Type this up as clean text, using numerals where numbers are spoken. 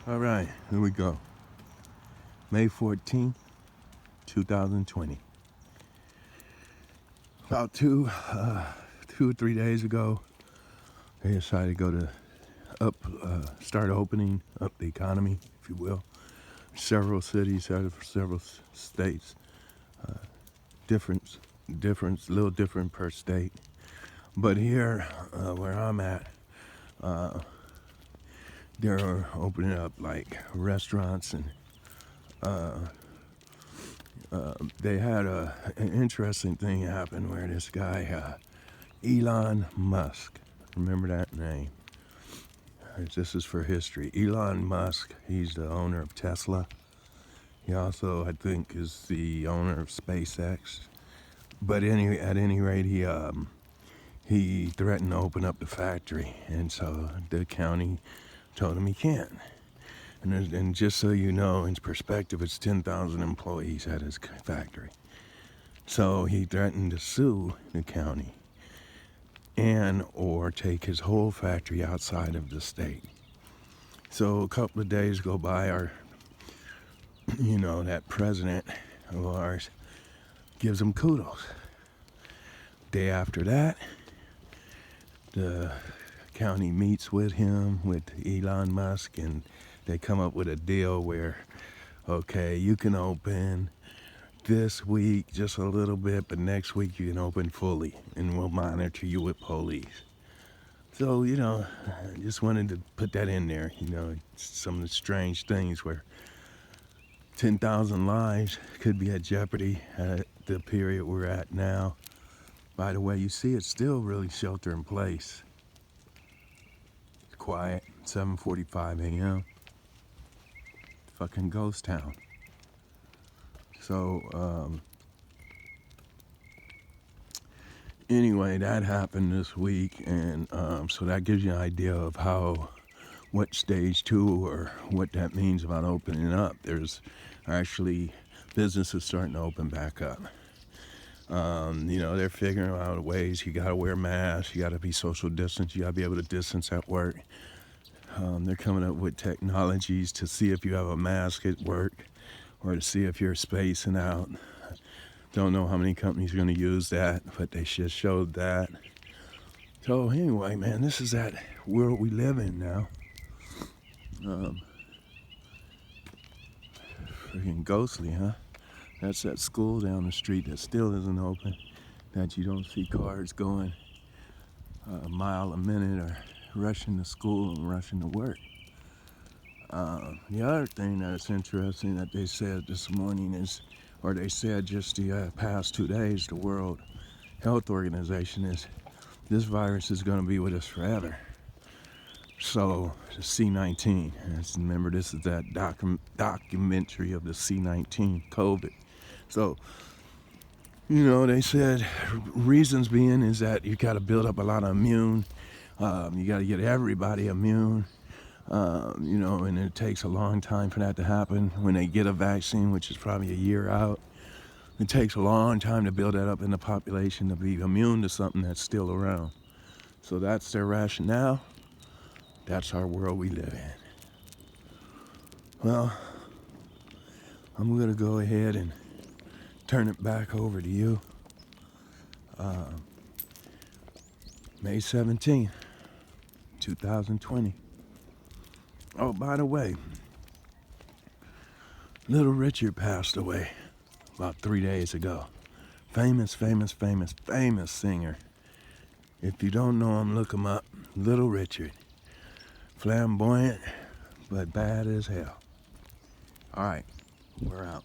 All right, here we go. May 14th, 2020. About two or 3 days ago, they decided to go to start opening up the economy, if you will. Several cities, several states, little different per state. But here, where I'm at, they're opening up like restaurants, and they had an interesting thing happen where this guy, Elon Musk, remember that name? This is for history. Elon Musk, he's the owner of Tesla. He also, I think, is the owner of SpaceX. But at any rate, he threatened to open up the factory, and so the county told him he can't. And just so you know, in perspective, it's 10,000 employees at his factory. So he threatened to sue the county or take his whole factory outside of the state. So a couple of days go by, that president of ours gives him kudos. Day after that, the county meets with Elon Musk, and they come up with a deal where, okay, you can open this week just a little bit, but next week you can open fully, and we'll monitor you with police. So, I just wanted to put that in there. Some of the strange things where 10,000 lives could be at jeopardy at the period we're at now. By the way, you see it's still really shelter in place. It's quiet, 7:45 a.m. Fucking ghost town. So, anyway, that happened this week, and so that gives you an idea of what stage 2 or what that means about opening up. There's actually businesses starting to open back up. They're figuring out ways. You gotta wear masks, you gotta be social distance, you gotta be able to distance at work. They're coming up with technologies to see if you have a mask at work or to see if you're spacing out. Don't know how many companies are going to use that, but they just showed that. So anyway, man, this is that world we live in now. Freaking ghostly, huh? That's that school down the street that still isn't open, that you don't see cars going a mile a minute or rushing to school and rushing to work. The other thing that's interesting that they said this morning they said just the past 2 days, the World Health Organization, is this virus is going to be with us forever. So the C-19, remember this is that documentary of the C-19 COVID. So, they said reasons being is that you got to build up a lot of immune. You got to get everybody immune. And it takes a long time for that to happen. When they get a vaccine, which is probably a year out, it takes a long time to build that up in the population to be immune to something that's still around. So that's their rationale. That's our world we live in. Well, I'm going to go ahead and turn it back over to you. May 17th, 2020. Oh, by the way, Little Richard passed away about 3 days ago. Famous singer. If you don't know him, look him up. Little Richard. Flamboyant, but bad as hell. All right, we're out.